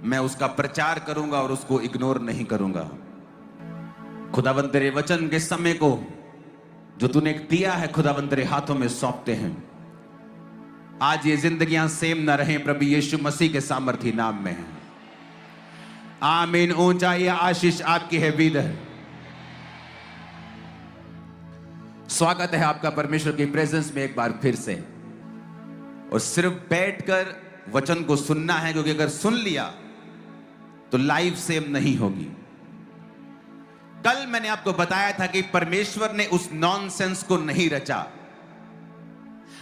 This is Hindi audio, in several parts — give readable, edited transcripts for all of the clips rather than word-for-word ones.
मैं उसका प्रचार करूंगा और उसको इग्नोर नहीं करूंगा। खुदावंद तेरे वचन के समय को जो तूने दिया है खुदावंद तेरे हाथों में सौंपते हैं। आज ये जिंदगियां सेम ना रहें, प्रभु यीशु मसीह के सामर्थी नाम में है। आमीन। ऊंचा ये आशीष आपकी है वीदर। स्वागत है आपका परमेश्वर की प्रेजेंस में एक बार फिर से। और सिर्फ बैठकर वचन को सुनना है, क्योंकि अगर सुन लिया तो लाइफ सेम नहीं होगी। कल मैंने आपको बताया था कि परमेश्वर ने उस नॉनसेंस को नहीं रचा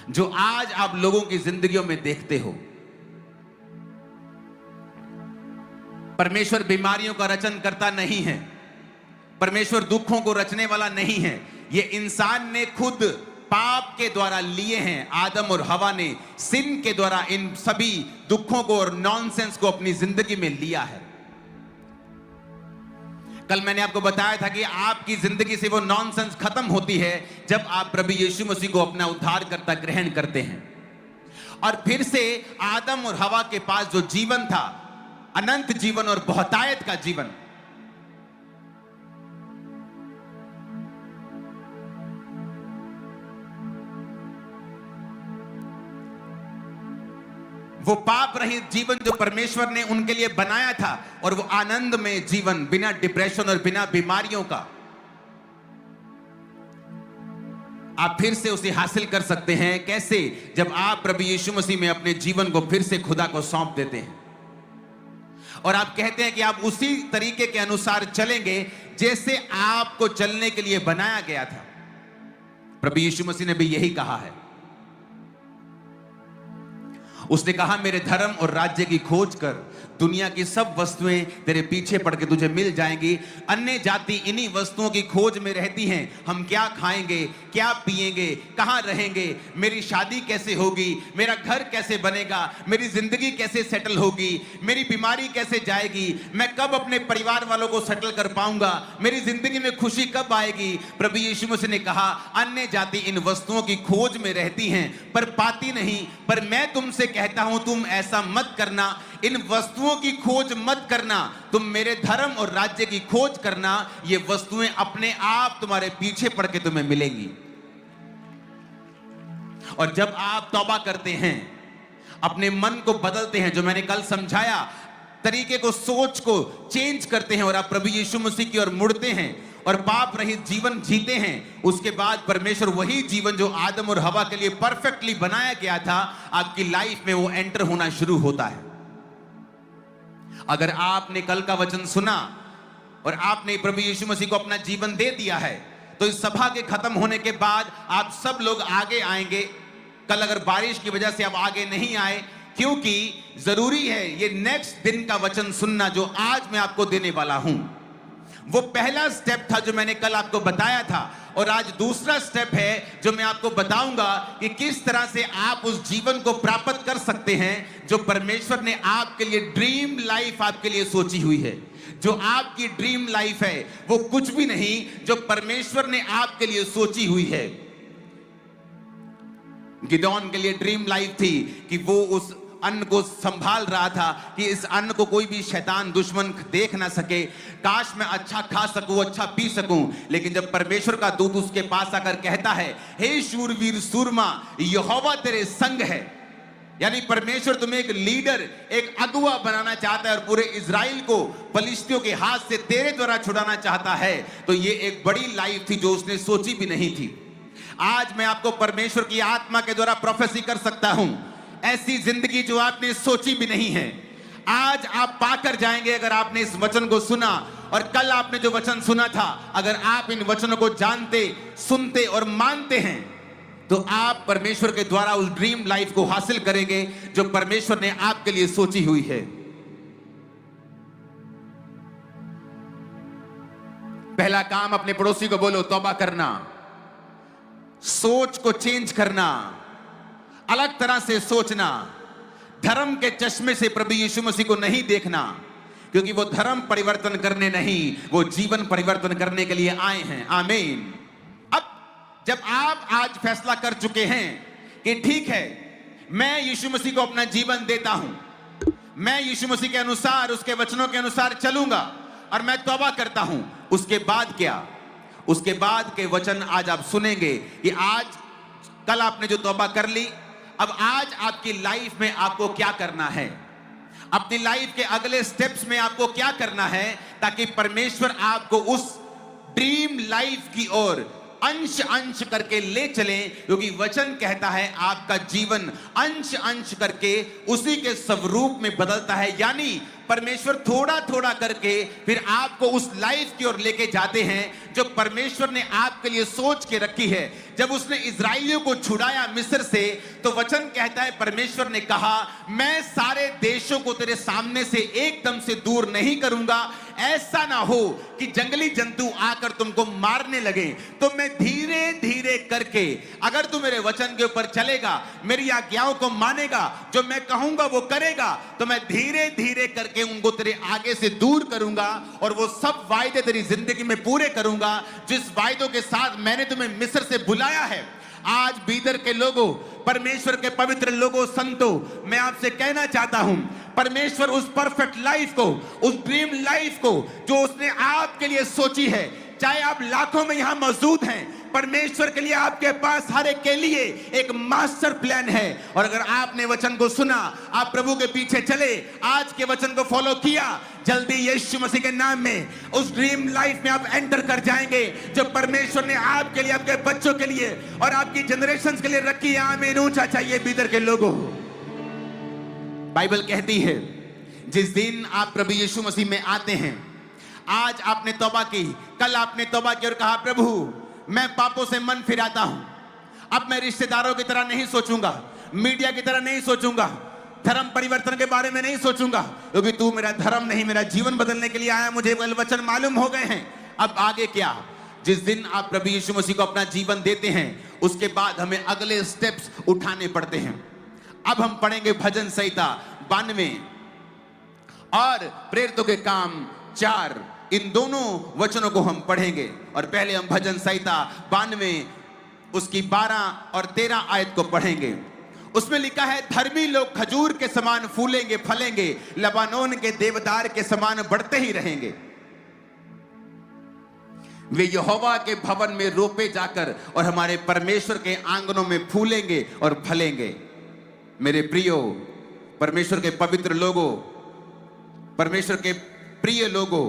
जो आज आप लोगों की जिंदगियों में देखते हो। परमेश्वर बीमारियों का रचन करता नहीं है, परमेश्वर दुखों को रचने वाला नहीं है। ये इंसान ने खुद पाप के द्वारा लिए हैं। आदम और हवा ने सिन के द्वारा इन सभी दुखों को और नॉनसेंस को अपनी जिंदगी में लिया है। कल मैंने आपको बताया था कि आपकी जिंदगी से वो नॉनसेंस खत्म होती है जब आप प्रभु यीशु मसीह को अपना उद्धारकर्ता ग्रहण करते हैं। और फिर से आदम और हवा के पास जो जीवन था, अनंत जीवन और बहुतायत का जीवन, वो पाप रहित जीवन जो परमेश्वर ने उनके लिए बनाया था, और वो आनंद में जीवन बिना डिप्रेशन और बिना बीमारियों का, आप फिर से उसे हासिल कर सकते हैं। कैसे? जब आप प्रभु यीशु मसीह में अपने जीवन को फिर से खुदा को सौंप देते हैं और आप कहते हैं कि आप उसी तरीके के अनुसार चलेंगे जैसे आपको चलने के लिए बनाया गया था। प्रभु यीशु मसीह ने भी यही कहा है। उसने कहा, मेरे धर्म और राज्य की खोज कर, दुनिया की सब वस्तुएं तेरे पीछे पड़ के तुझे मिल जाएंगी। अन्य जाति इन्हीं वस्तुओं की खोज में रहती हैं। हम क्या खाएंगे, क्या पिएंगे, कहां रहेंगे, मेरी शादी कैसे होगी, मेरा घर कैसे बनेगा, मेरी जिंदगी कैसे सेटल होगी, मेरी बीमारी कैसे जाएगी, मैं कब अपने परिवार वालों को सेटल कर पाऊंगा, मेरी जिंदगी में खुशी कब आएगी। प्रभु यीशु मसीह ने कहा, अन्य जाति इन वस्तुओं की खोज में रहती हैं पर पाती नहीं। पर मैं तुमसे कहता हूं, तुम ऐसा मत करना, इन वस्तुओं की खोज मत करना, तुम मेरे धर्म और राज्य की खोज करना। ये वस्तुएं अपने आप तुम्हारे पीछे पड़ के तुम्हें मिलेंगी। और जब आप तौबा करते हैं, अपने मन को बदलते हैं, जो मैंने कल समझाया, तरीके को, सोच को चेंज करते हैं और आप प्रभु यीशु मसीह की ओर मुड़ते हैं और पाप रहित जीवन जीते हैं, उसके बाद परमेश्वर वही जीवन जो आदम और हवा के लिए परफेक्टली बनाया गया था, आपकी लाइफ में वो एंटर होना शुरू होता है। अगर आपने कल का वचन सुना और आपने प्रभु यीशु मसीह को अपना जीवन दे दिया है, तो इस सभा के खत्म होने के बाद आप सब लोग आगे आएंगे। कल अगर बारिश की वजह से आप आगे नहीं आए, क्योंकि जरूरी है ये नेक्स्ट दिन का वचन सुनना जो आज मैं आपको देने वाला हूं। वो पहला स्टेप था जो मैंने कल आपको बताया था, और आज दूसरा स्टेप है जो मैं आपको बताऊंगा कि किस तरह से आप उस जीवन को प्राप्त कर सकते हैं जो परमेश्वर ने आपके लिए ड्रीम लाइफ आपके लिए सोची हुई है। जो आपकी ड्रीम लाइफ है वो कुछ भी नहीं, जो परमेश्वर ने आपके लिए सोची हुई है। गिदोन के लिए ड्रीम लाइफ थी कि वो उस अन्न को संभाल रहा था कि इस अन्न को कोई भी शैतान दुश्मन देख ना सके। काश मैं अच्छा खा सकूं, अच्छा पी सकूं। लेकिन जब परमेश्वर का दूत उसके पास आकर कहता है, हे शूरवीर सूरमा, यहोवा तेरे संग है, यानी परमेश्वर तुम्हें एक लीडर, एक अगुआ बनाना चाहता है और पूरे इजराइल को फलिश्तियों के हाथ से तेरे द्वारा छुड़ाना चाहता है, तो ये एक बड़ी लाइफ थी जो उसने सोची भी नहीं थी। आज मैं आपको परमेश्वर की आत्मा के द्वारा प्रोफेसी कर सकता हूं, ऐसी जिंदगी जो आपने सोची भी नहीं है, आज आप पाकर जाएंगे अगर आपने इस वचन को सुना। और कल आपने जो वचन सुना था, अगर आप इन वचनों को जानते, सुनते और मानते हैं, तो आप परमेश्वर के द्वारा उस ड्रीम लाइफ को हासिल करेंगे जो परमेश्वर ने आपके लिए सोची हुई है। पहला काम, अपने पड़ोसी को बोलो, तौबा करना, सोच को चेंज करना, अलग तरह से सोचना, धर्म के चश्मे से प्रभु यीशु मसीह को नहीं देखना, क्योंकि वो धर्म परिवर्तन करने नहीं, वो जीवन परिवर्तन करने के लिए आए हैं। आमीन। अब जब आप आज फैसला कर चुके हैं कि ठीक है, मैं यीशु मसीह को अपना जीवन देता हूं, मैं यीशु मसीह के अनुसार, उसके वचनों के अनुसार चलूंगा और मैं तौबा करता हूं, उसके बाद क्या? उसके बाद के वचन आज आप सुनेंगे कि आज कल आपने जो तौबा कर ली, अब आज आपकी लाइफ में आपको क्या करना है, अपनी लाइफ के अगले स्टेप्स में आपको क्या करना है, ताकि परमेश्वर आपको उस ड्रीम लाइफ की ओर अंश अंश करके ले चलें, क्योंकि वचन कहता है आपका जीवन अंश अंश करके उसी के स्वरूप में बदलता है। यानी परमेश्वर थोड़ा थोड़ा करके फिर आपको उस लाइफ की ओर लेके जाते हैं जो परमेश्वर ने आपके लिए सोच के रखी है। जब उसने इजराइलियों को छुड़ाया मिस्र से, तो वचन कहता है परमेश्वर ने कहा, मैं सारे देशों को तेरे सामने से एकदम से दूर नहीं करूंगा, ऐसा ना हो कि जंगली जंतु आकर तुमको मारने लगे। तो मैं धीरे धीरे करके, अगर तू मेरे वचन के ऊपर चलेगा, मेरी आज्ञाओं को मानेगा, जो मैं कहूंगा वो करेगा, तो मैं धीरे धीरे करके उनको तेरे आगे से दूर करूंगा और वो सब वायदे तेरी जिंदगी में पूरे करूंगा जिस वायदों के साथ मैंने तुम्हें मिस्र से बुलाया है। आज बीदर के लोगों, परमेश्वर के पवित्र लोगों, संतों, मैं आपसे कहना चाहता हूं, परमेश्वर उस परफेक्ट लाइफ को, उस ड्रीम लाइफ को जो उसने आपके लिए सोची है, चाहे आप लाखों में यहां मौजूद हैं, परमेश्वर के लिए आपके पास हर एक के लिए एक मास्टर प्लान है। और अगर आपने वचन को सुना, आप प्रभु के पीछे चले, आज के वचन को फॉलो किया, जल्दी यीशु मसीह के नाम में उस ड्रीम लाइफ में आप एंटर कर जाएंगे जो परमेश्वर ने आपके लिए, आपके बच्चों के लिए और आपकी जनरेशंस के लिए रखी है। आमीन। ऊंचा चाहिए बीदर के लोगों। बाइबल कहती है जिस दिन आप प्रभु यीशु मसीह में आते हैं, आज आपने तौबा की, कल आपने तौबा की और कहा, प्रभु मैं पापों से मन फिराता हूं, अब मैं रिश्तेदारों की तरह नहीं सोचूंगा, मीडिया की तरह नहीं सोचूंगा, धर्म परिवर्तन के बारे में नहीं सोचूंगा, क्योंकि तू मेरा धर्म नहीं, मेरा जीवन बदलने के लिए आया, मुझे वचन मालूम हो गए हैं, अब आगे क्या? जिस दिन आप प्रभु यीशु मसीह को अपना जीवन देते हैं, उसके बाद हमें अगले स्टेप्स उठाने पड़ते हैं। अब हम पढ़ेंगे भजन संहिता 92 और प्रेरितों के काम 4, इन दोनों वचनों को हम पढ़ेंगे। और पहले हम भजन संहिता 92 उसकी 12 और 13 आयत को पढ़ेंगे। उसमें लिखा है, धर्मी लोग खजूर के समान फूलेंगे फलेंगे, लबानोन के देवदार के समान बढ़ते ही रहेंगे। वे यहोवा के भवन में रोपे जाकर और हमारे परमेश्वर के आंगनों में फूलेंगे और फलेंगे। मेरे प्रियो, परमेश्वर के पवित्र लोगों, परमेश्वर के प्रिय लोगों,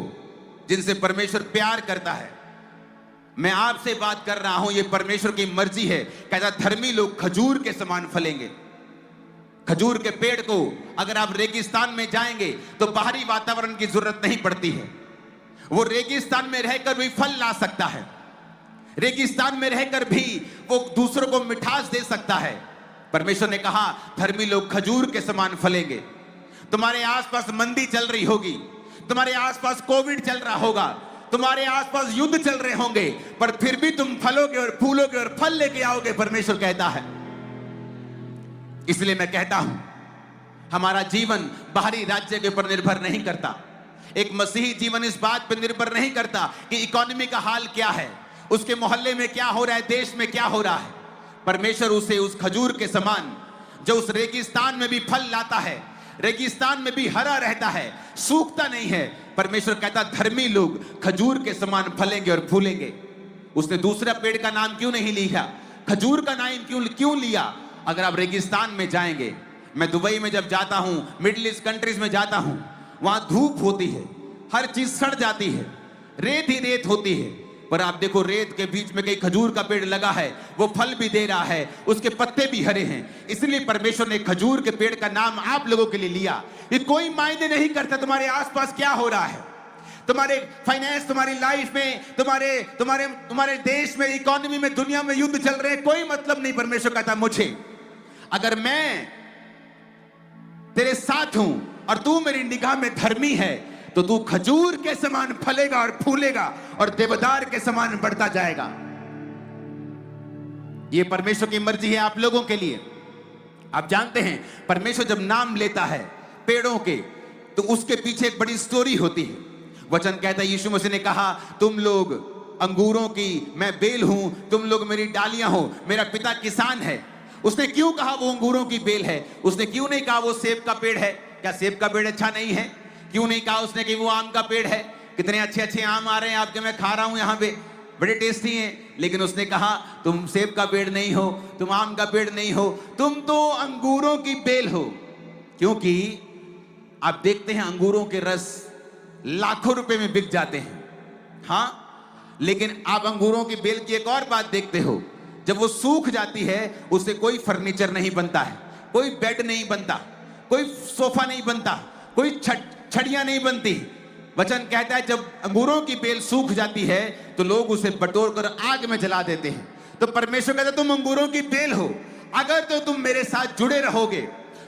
जिनसे परमेश्वर प्यार करता है, मैं आपसे बात कर रहा हूं, ये परमेश्वर की मर्जी है। कहता धर्मी लोग खजूर के समान फलेंगे। खजूर के पेड़ को अगर आप रेगिस्तान में जाएंगे तो बाहरी वातावरण की जरूरत नहीं पड़ती है, वो रेगिस्तान में रहकर भी फल ला सकता है, रेगिस्तान में रहकर भी वो दूसरों को मिठास दे सकता है। परमेश्वर ने कहा धर्मी लोग खजूर के समान फलेंगे। तुम्हारे आसपास मंदी चल रही होगी, तुम्हारे आसपास कोविड चल रहा होगा, तुम्हारे आसपास युद्ध चल रहे होंगे, पर फिर भी तुम फलोगे और फूलोगे और फल लेके आओगे, परमेश्वर कहता है। इसलिए मैं कहता हूं, हमारा जीवन बाहरी राज्य के ऊपर निर्भर नहीं करता। एक मसीही जीवन इस बात पर निर्भर नहीं करता कि इकोनॉमी का हाल क्या है, उसके मोहल्ले में क्या हो रहा है, देश में क्या हो रहा है। परमेश्वर उसे उस खजूर के समान, जो उस रेगिस्तान में भी फल लाता है, रेगिस्तान में भी हरा रहता है, सूखता नहीं है, परमेश्वर कहता धर्मी लोग खजूर के समान फलेंगे और फूलेंगे। उसने दूसरा पेड़ का नाम क्यों नहीं लिया, खजूर का नाम क्यों लिया? अगर आप रेगिस्तान में जाएंगे, मैं दुबई में जब जाता हूं, मिडिल ईस्ट कंट्रीज में जाता हूं, वहां धूप होती है, हर चीज सड़ जाती है, रेत ही रेत होती है, पर आप देखो रेत के बीच में कहीं खजूर का पेड़ लगा है, वो फल भी दे रहा है, उसके पत्ते भी हरे हैं। इसलिए परमेश्वर ने खजूर के पेड़ का नाम आप लोगों के लिए लिया। ये कोई मायने नहीं करता तुम्हारे आसपास क्या हो रहा है, तुम्हारे फाइनेंस, तुम्हारी लाइफ में, तुम्हारे देश में, इकोनॉमी में, दुनिया में युद्ध चल रहे हैं, कोई मतलब नहीं। परमेश्वर कहता मुझे, अगर मैं तेरे साथ हूं और तू मेरी निगाह में धर्मी है, तो तू खजूर के समान फलेगा और फूलेगा और देवदार के समान बढ़ता जाएगा। यह परमेश्वर की मर्जी है आप लोगों के लिए। आप जानते हैं, परमेश्वर जब नाम लेता है पेड़ों के, तो उसके पीछे एक बड़ी स्टोरी होती है। वचन कहता है, यीशु मसीह ने कहा, तुम लोग अंगूरों की, मैं बेल हूं, तुम लोग मेरी डालियां हो, मेरा पिता किसान है। उसने क्यों कहा वो अंगूरों की बेल है? उसने क्यों नहीं कहा वो सेब का पेड़ है? क्या सेब का पेड़ अच्छा नहीं है? क्यों नहीं कहा उसने कि वो आम का पेड़ है? कितने अच्छे अच्छे आम आ रहे हैं आपके, मैं खा रहा हूं यहाँ पे, बड़े टेस्टी हैं। लेकिन उसने कहा तुम सेब का पेड़ नहीं हो, तुम आम का पेड़ नहीं हो, तुम तो अंगूरों की बेल हो। क्योंकि आप देखते हैं अंगूरों के रस लाखों रुपए में बिक जाते हैं, हाँ, लेकिन आप अंगूरों की बेल की एक और बात देखते हो, जब वो सूख जाती है उससे कोई फर्नीचर नहीं बनता है, कोई बेड नहीं बनता, कोई सोफा नहीं बनता, कोई छड़ियां नहीं बनती। वचन कहता है जब अंगूरों की बेल सूख जाती है तो लोग उसे बटोर कर आग में जला देते हैं। तो परमेश्वर कहता है तुम अंगूरों की बेल हो, अगर तो तुम मेरे साथ जुड़े रहोगे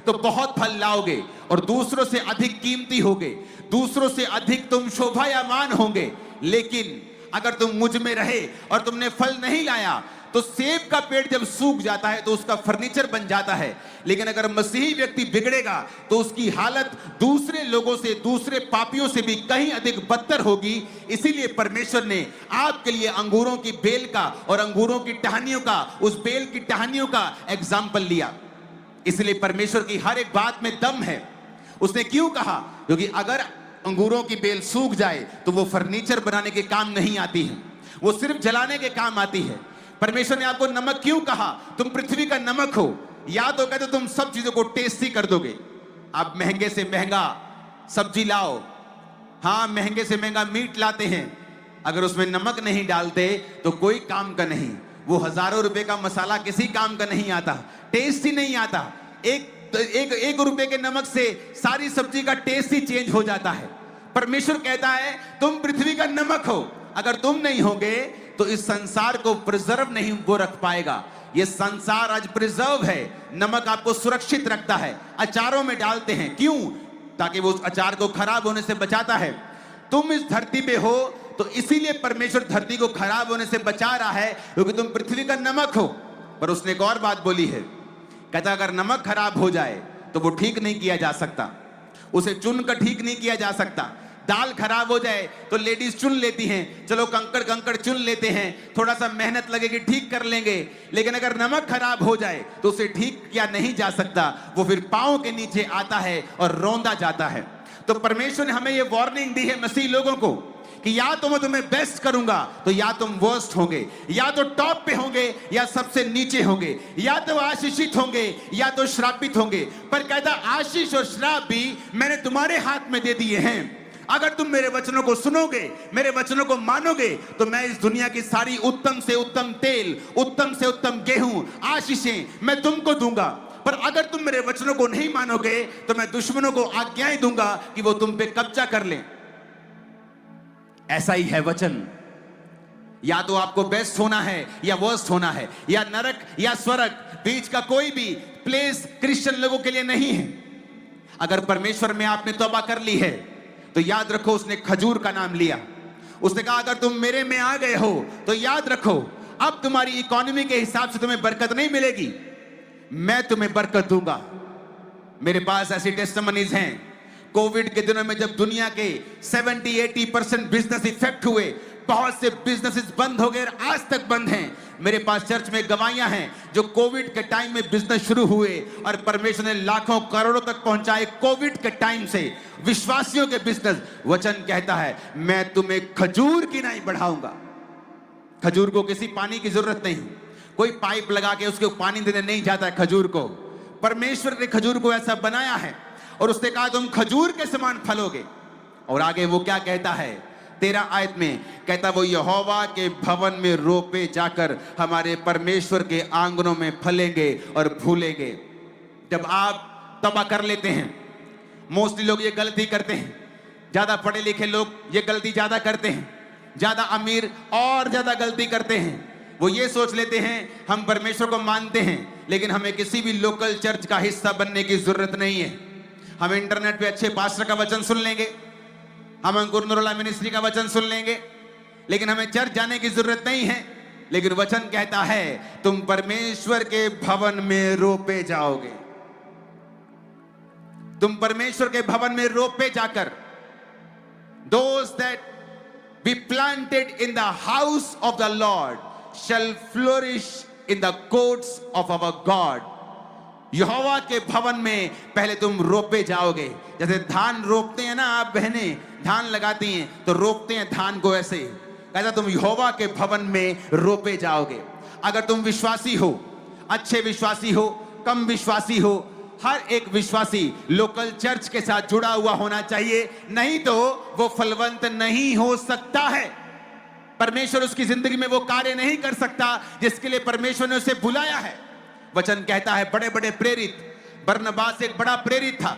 तो बहुत फल लाओगे और दूसरों से अधिक कीमती होगे, दूसरों से अधिक तुम शोभायमान होंगे। लेकिन अगर तुम मुझ में रहे और तुमने फल नहीं लाया तो सेब का पेड़ जब सूख जाता है तो उसका फर्नीचर बन जाता है, लेकिन अगर मसीही व्यक्ति बिगड़ेगा तो उसकी हालत दूसरे लोगों से, दूसरे पापियों से भी कहीं अधिक बदतर होगी। इसीलिए परमेश्वर ने आपके लिए अंगूरों की बेल का और अंगूरों की टहनियों का, उस बेल की टहनियों का एग्जाम्पल लिया। इसलिए परमेश्वर की हर एक बात में दम है। उसने क्यों कहा? क्योंकि अगर अंगूरों की बेल सूख जाए तो वो फर्नीचर बनाने के काम नहीं आती है, वो सिर्फ जलाने के काम आती है। परमेश्वर ने आपको नमक क्यों कहा? तुम पृथ्वी का नमक हो। या तो कहते तुम सब चीजों को टेस्टी कर दोगे, आप महंगे से महंगा सब्जी लाओ, हाँ, महंगे से महंगा मीट लाते हैं, अगर उसमें नमक नहीं डालते तो कोई काम का नहीं। वो हजारों रुपए का मसाला किसी काम का नहीं आता, टेस्ट ही नहीं आता। एक रुपए के नमक से सारी सब्जी का टेस्ट ही चेंज हो जाता है। परमेश्वर कहता है तुम पृथ्वी का नमक हो, अगर तुम नहीं होगे तो इस संसार को प्रिजर्व नहीं वो रख पाएगा। ये संसार आज प्रिजर्व है, नमक आपको सुरक्षित रखता है। अचारों में डालते हैं, क्यों? ताकि वो उस अचार को खराब होने से बचाता है। तुम इस धरती पे हो तो इसीलिए परमेश्वर धरती को खराब होने से बचा रहा है, क्योंकि तुम पृथ्वी का नमक हो। पर उसने एक और बात बोली है, कहता अगर नमक खराब हो जाए तो वो ठीक नहीं किया जा सकता, उसे चुनकर ठीक नहीं किया जा सकता। दाल खराब हो जाए तो लेडीज चुन लेती हैं, चलो कंकड़ चुन लेते हैं, थोड़ा सा मेहनत लगेगी ठीक कर लेंगे। लेकिन अगर नमक खराब हो जाए तो उसे ठीक किया नहीं जा सकता, वो फिर पांव के नीचे आता है और रौंदा जाता है। तो परमेश्वर ने हमें ये वार्निंग दी है मसीह लोगों को कि या तो मैं तुम्हें बेस्ट करूंगा तो या तुम वर्स्ट होंगे, या तो टॉप पे होंगे या सबसे नीचे होंगे, या तो आशीषित होंगे या तो श्रापित होंगे। पर कहता आशीष और श्राप भी मैंने तुम्हारे हाथ में दे दिए हैं। अगर तुम मेरे वचनों को सुनोगे, मेरे वचनों को मानोगे, तो मैं इस दुनिया की सारी उत्तम से उत्तम तेल, उत्तम से उत्तम गेहूं, आशीषें मैं तुमको दूंगा। पर अगर तुम मेरे वचनों को नहीं मानोगे तो मैं दुश्मनों को आज्ञाएं दूंगा कि वो तुम पे कब्जा कर लें। ऐसा ही है वचन, या तो आपको बेस्ट होना है या वर्स्ट होना है, या नरक या स्वर्ग, बीच का कोई भी प्लेस क्रिश्चियन लोगों के लिए नहीं है। अगर परमेश्वर में आपने तौबा कर ली है तो याद रखो, उसने खजूर का नाम लिया। उसने कहा अगर तुम मेरे में आ गए हो तो याद रखो, अब तुम्हारी इकोनॉमी के हिसाब से तुम्हें बरकत नहीं मिलेगी, मैं तुम्हें बरकत दूंगा। मेरे पास ऐसी टेस्टिमनीज हैं, कोविड के दिनों में जब दुनिया के 70-80% बिजनेस इफेक्ट हुए, बहुत से बिजनेसेस बंद हो गए और आज तक बंद हैं। मेरे पास चर्च में गवाहियां हैं जो कोविड के टाइम में बिजनेस शुरू हुए और परमेश्वर ने लाखों करोड़ों तक पहुंचाए कोविड के टाइम से, विश्वासियों के बिजनेस। वचन कहता है मैं तुम्हें खजूर की नहीं बढ़ाऊंगा। खजूर को किसी पानी की जरूरत नहीं, कोई पाइप लगा के उसको पानी देने नहीं जाता है खजूर को। परमेश्वर ने खजूर को ऐसा बनाया है और उसने कहा तुम खजूर के समान फलोगे। और आगे वो क्या कहता है 13 आयत में, कहता वो यहोवा के भवन में रोपे जाकर हमारे परमेश्वर के आंगनों में फलेंगे और फूलेंगे। जब आप तौबा कर लेते हैं, मोस्टली लोग ये गलती करते हैं, ज्यादा पढ़े लिखे लोग ये गलती ज्यादा करते हैं, ज्यादा अमीर और ज्यादा गलती करते हैं। वो ये सोच लेते हैं हम परमेश्वर को मानते हैं लेकिन हमें किसी भी लोकल चर्च का हिस्सा बनने की जरूरत नहीं है। हम इंटरनेट पे अच्छे पास्टर का वचन सुन लेंगे, हम अंकुर नूरुल्लाह मिनिस्ट्री का वचन सुन लेंगे, लेकिन हमें चर्च जाने की जरूरत नहीं है। लेकिन वचन कहता है तुम परमेश्वर के भवन में रोपे जाओगे, तुम परमेश्वर के भवन में रोपे जाकर, those that be planted in the house of the Lord shall flourish in the courts of our God. यहोवा के भवन में पहले तुम रोपे जाओगे। जैसे धान रोपते हैं ना, आप बहनें धान लगाती हैं तो रोपते हैं धान को ऐसे, कहता तुम यहोवा के भवन में रोपे जाओगे। अगर तुम विश्वासी हो, अच्छे विश्वासी हो, कम विश्वासी हो, हर एक विश्वासी लोकल चर्च के साथ जुड़ा हुआ होना चाहिए, नहीं तो वो फलवंत नहीं हो सकता है। परमेश्वर उसकी जिंदगी में वो कार्य नहीं कर सकता जिसके लिए परमेश्वर ने उसे बुलाया है। वचन कहता है बड़े बड़े प्रेरित, बरनबास एक बड़ा प्रेरित था,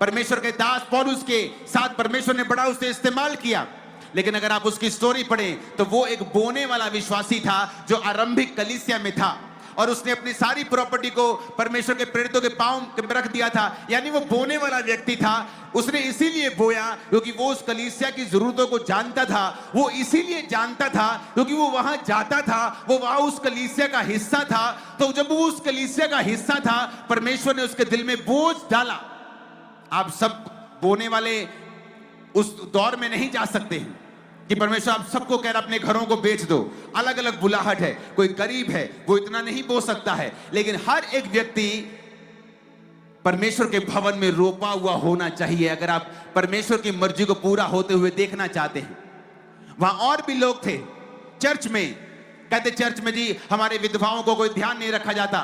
परमेश्वर के दास पौलुस के साथ परमेश्वर ने बड़ा उसे इस्तेमाल किया। लेकिन अगर आप उसकी स्टोरी पढ़ें तो वो एक बोने वाला विश्वासी था जो आरंभिक कलीसिया में था, और उसने अपनी सारी प्रॉपर्टी को परमेश्वर के प्रेरितों के पांव में रख दिया था। यानी वो बोने वाला व्यक्ति था। उसने इसीलिए बोया क्योंकि वो उस कलीसिया की जरूरतों को जानता था। वो इसीलिए जानता था क्योंकि वो वहां जाता था, वो वहां उस कलीसिया का हिस्सा था। तो जब वो उस कलीसिया का हिस्सा था, परमेश्वर ने उसके दिल में बोझ डाला। आप सब बोने वाले उस दौर में नहीं जा सकते हैं कि परमेश्वर आप सबको कह रहा अपने घरों को बेच दो। अलग अलग बुलाहट है, कोई गरीब है वो इतना नहीं बो सकता है, लेकिन हर एक व्यक्ति परमेश्वर के भवन में रोपा हुआ होना चाहिए। अगर आप परमेश्वर की मर्जी को पूरा होते हुए देखना चाहते हैं। वहां और भी लोग थे चर्च में, कहते चर्च में जी हमारे विधवाओं को कोई ध्यान नहीं रखा जाता।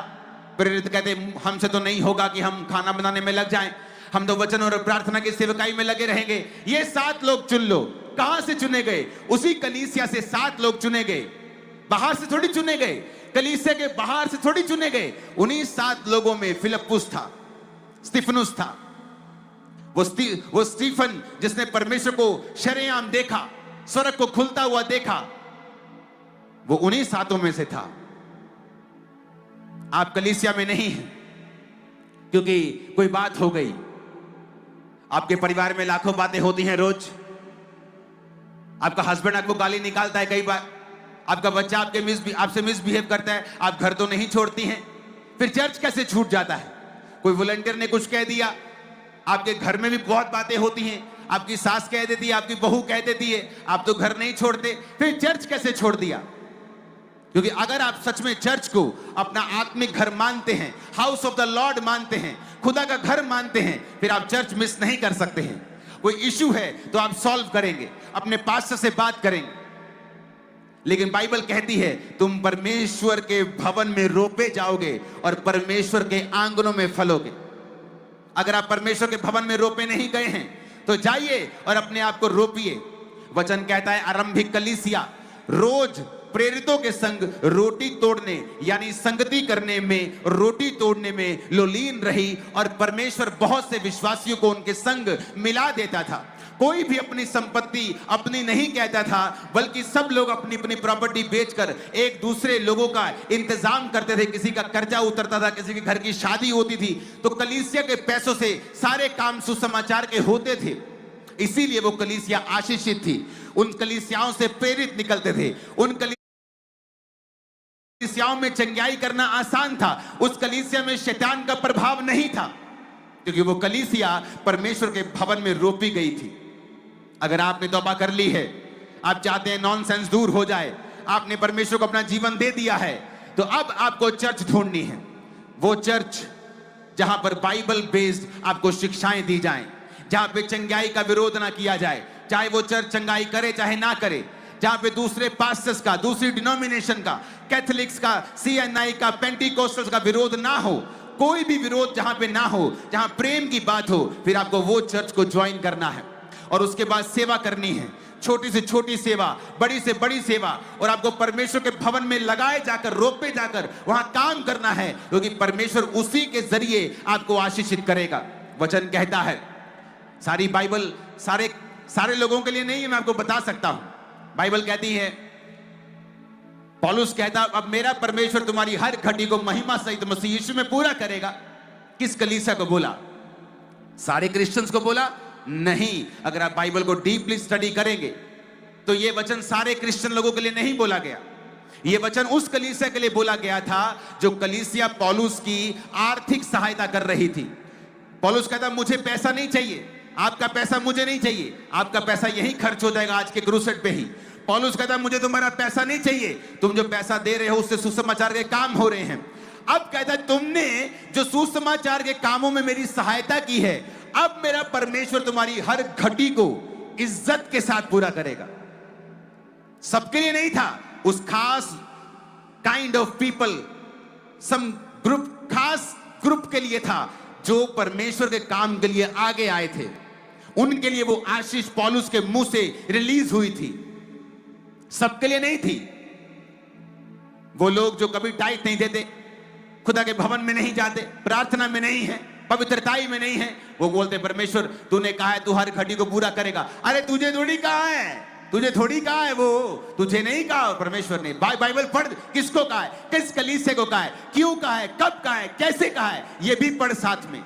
प्रेरित कहते हमसे तो नहीं होगा कि हम खाना बनाने में लग जाएं, हम तो वचन और प्रार्थना की सेवकाई में लगे रहेंगे। ये 7 लोग चुन लो। कहां से चुने गए? उसी कलीसिया से 7 लोग चुने गए, बाहर से थोड़ी चुने गए, कलीसिया के बाहर से थोड़ी चुने गए। उन्हीं 7 लोगों में फिलिप्पुस था, स्तिफनुस था, वो स्टीफन जिसने परमेश्वर को शरेआम देखा, स्वर्ग को खुलता हुआ देखा, वो उन्हीं 7 में से था। आप कलीसिया में नहीं हैं क्योंकि कोई बात हो गई। आपके परिवार में लाखों बातें होती हैं रोज। आपका हस्बैंड आपको गाली निकालता है कई बार, आपका बच्चा आपसे मिसबिहेव करता है, आप घर तो नहीं छोड़ती हैं, फिर चर्च कैसे छूट जाता है? कोई वॉलंटियर ने कुछ कह दिया, आपके घर में भी बहुत बातें होती हैं, आपकी सास कह देती है, आपकी बहू कह देती है, आप तो घर नहीं छोड़ते, फिर चर्च कैसे छोड़ दिया? क्योंकि अगर आप सच में चर्च को अपना आत्मिक घर मानते हैं, हाउस ऑफ द लॉर्ड मानते हैं, खुदा का घर मानते हैं, फिर आप चर्च मिस नहीं कर सकते हैं। कोई इशू है तो आप सॉल्व करेंगे, अपने पास्टर से बात करेंगे। लेकिन बाइबल कहती है तुम परमेश्वर के भवन में रोपे जाओगे और परमेश्वर के आंगनों में फलोगे। अगर आप परमेश्वर के भवन में रोपे नहीं गए हैं तो जाइए और अपने आप को रोपिए। वचन कहता है आरंभिक कलीसिया रोज प्रेरितों के संग रोटी तोड़ने यानी संगति करने में, रोटी तोड़ने में लोलीन रही, और परमेश्वर बहुत से विश्वासियों को उनके संग मिला देता था। कोई भी अपनी संपत्ति अपनी नहीं कहता था, बल्कि सब लोग अपनी अपनी प्रॉपर्टी बेचकर एक दूसरे लोगों का इंतजाम करते थे। किसी का कर्जा उतरता था, किसी के घर की शादी होती थी, तो कलीसिया के पैसों से सारे काम सुसमाचार के होते थे। इसीलिए वो कलीसिया आशीषित थी। उन कलीसियाओं से प्रेरित निकलते थे। उन कलीसियाओं में चंगाई करना आसान था। उस कलीसिया में शैतान का प्रभाव नहीं था, क्योंकि वो कलीसिया परमेश्वर के भवन में रोपी गई थी। अगर आपने तौबा कर ली है, आप चाहते हैं नॉनसेंस दूर हो जाए, आपने परमेश्वर को अपना जीवन दे दिया है, तो अब आपको चर्च ढूंढनी है। वो चर्च जहां पर बाइबल बेस्ड आपको शिक्षाएं दी जाएं, जहां पे चंगाई का विरोध ना किया जाए, चाहे वो चर्च चंगाई करे चाहे ना करे, जहां पे दूसरे पास्टर्स का, दूसरी डिनोमिनेशन का, कैथोलिक्स का, CNI का, पेंटिकोस्टल्स का विरोध ना हो। कोई भी विरोध जहां पे ना हो, जहां प्रेम की बात हो, फिर आपको वो चर्च को ज्वाइन करना है और उसके बाद सेवा करनी है। छोटी से छोटी सेवा, बड़ी से बड़ी सेवा, और आपको परमेश्वर के भवन में लगाए जाकर, रोपे जाकर वहां काम करना है, क्योंकि परमेश्वर उसी के जरिए आपको आशीषित करेगा। वचन कहता है, सारी बाइबल सारे लोगों के लिए नहीं है, मैं आपको बता सकता हूं। बाइबल कहती है, पौलुस कहता अब मेरा परमेश्वर तुम्हारी हर घटी को महिमा सहित मसीह यीशु में पूरा करेगा। किस कलीसिया को बोला? सारे क्रिश्चियंस को बोला? नहीं। अगर आप बाइबल को डीपली स्टडी करेंगे तो यह वचन सारे क्रिश्चियन लोगों के लिए नहीं बोला गया। यह वचन उस कलीसिया के लिए बोला गया था जो कलीसिया पौलुस की आर्थिक सहायता कर रही थी। पौलुस कहता मुझे पैसा नहीं चाहिए, आपका पैसा मुझे नहीं चाहिए, आपका पैसा यही खर्च हो जाएगा आज के क्रूसेड पे ही। पौलुस कहता मुझे तुम्हारा पैसा नहीं चाहिए, तुम जो पैसा दे रहे हो उससे सुसमाचार के काम हो रहे हैं। अब कहता है तुमने जो सुसमाचार के कामों में मेरी सहायता की है, अब मेरा परमेश्वर तुम्हारी हर घटी को इज्जत के साथ पूरा करेगा। सबके लिए नहीं था, उस खास kind of people, some group, खास ग्रुप के लिए था जो परमेश्वर के काम के लिए आगे आए थे। उनके लिए वो आशीष पौलुस के मुंह से रिलीज हुई थी, सबके लिए नहीं थी। वो लोग जो कभी टाइट नहीं देते, खुदा के भवन में नहीं जाते, प्रार्थना में नहीं है, पवित्रताई में नहीं है, वो बोलते परमेश्वर तूने कहा है तू हर घटी को पूरा करेगा। अरे तुझे थोड़ी कहा है, तुझे थोड़ी कहा है, वो तुझे नहीं कहा परमेश्वर ने। बाइबल पढ़, किसको कहा है, किस कलीसिया को कहा है, क्यों कहा है, कब कहा है, कैसे कहा है, ये भी पढ़ साथ में।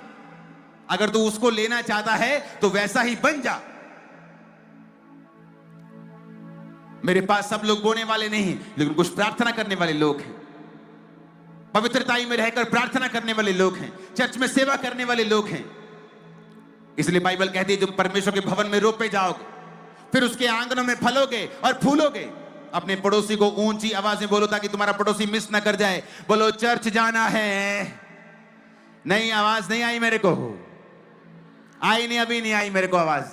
अगर तू उसको लेना चाहता है तो वैसा ही बन जा। मेरे पास सब लोग बोने वाले नहीं हैं, लेकिन कुछ प्रार्थना करने वाले लोग हैं, पवित्रताई में रहकर प्रार्थना करने वाले लोग हैं, चर्च में सेवा करने वाले लोग हैं। इसलिए बाइबल कहती है जो परमेश्वर के भवन में रोपे जाओगे, फिर उसके आंगनों में फलोगे और फूलोगे। अपने पड़ोसी को ऊंची आवाज में बोलो ताकि तुम्हारा पड़ोसी मिस ना कर जाए। बोलो चर्च जाना है। नहीं, आवाज नहीं आई मेरे को, आई नहीं, अभी नहीं आई मेरे को आवाज।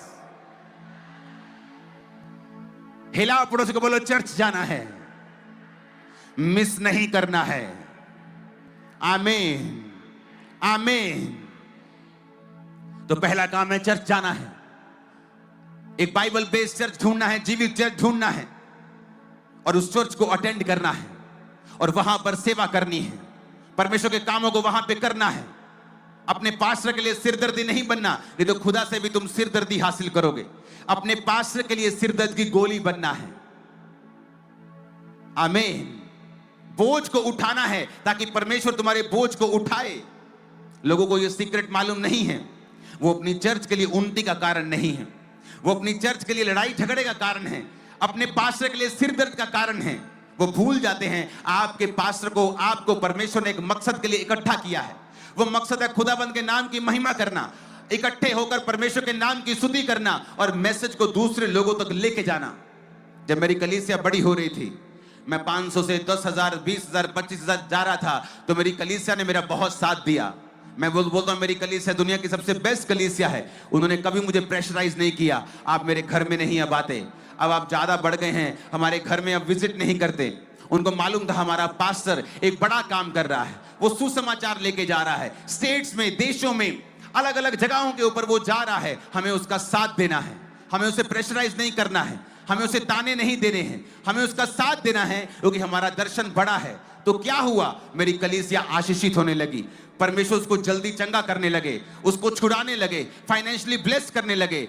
हिलाओ पड़ोसी को, बोलो चर्च जाना है, मिस नहीं करना है। आमीन, आमीन। तो पहला काम है चर्च जाना है, एक बाइबल बेस्ड चर्च ढूंढना है, जीवित चर्च ढूंढना है और उस चर्च को अटेंड करना है और वहां पर सेवा करनी है, परमेश्वर के कामों को वहां पे करना है। अपने पास्टर के लिए सिरदर्दी नहीं बनना, नहीं तो खुदा से भी तुम सिरदर्दी हासिल करोगे। अपने पास्टर के लिए सिरदर्द की गोली बनना है। आमीन। बोझ को उठाना है ताकि परमेश्वर तुम्हारे बोझ को उठाए। लोगों को यह सीक्रेट मालूम नहीं है, वो अपनी चर्च के लिए उन्नति का कारण नहीं है, वो अपनी चर्च के लिए लड़ाई झगड़े का कारण है, अपने पास्टर के लिए सिरदर्द का कारण है। वो भूल जाते हैं आपके पास्टर को, आपको परमेश्वर ने एक मकसद के लिए इकट्ठा किया है। वो मकसद है खुदाबंद के नाम की महिमा करना, इकट्ठे होकर परमेश्वर के नाम की स्तुति करना और मैसेज को दूसरे लोगों तक लेके जाना। जब मेरी कलीसिया बड़ी हो रही थी, मैं 500 से 10,000, 20,000, 25,000 जा रहा था, तो मेरी कलीसिया ने मेरा बहुत साथ दिया। मैं बोलता हूँ मेरी कलीसिया दुनिया की सबसे बेस्ट कलीसिया है। उन्होंने कभी मुझे प्रेशराइज नहीं किया, आप मेरे घर में नहीं अब आते, अब आप ज्यादा बढ़ गए हैं, हमारे घर में अब विजिट नहीं करते। उनको मालूम था हमारा पास्टर एक बड़ा काम कर रहा है, वो सुसमाचार लेके जा रहा है, स्टेट्स में, देशों में, अलग अलग जगहों के ऊपर वो जा रहा है। हमें उसका साथ देना है, हमें उसे प्रेशराइज नहीं करना है, हमें उसे ताने नहीं देने हैं, हमें उसका साथ देना है, क्योंकि हमारा दर्शन बड़ा है। तो क्या हुआ, मेरी कलीसिया आशीषित होने लगी, परमेश्वर उसको जल्दी चंगा करने लगे, उसको छुड़ाने लगे, फाइनेंशियली ब्लेस करने लगे।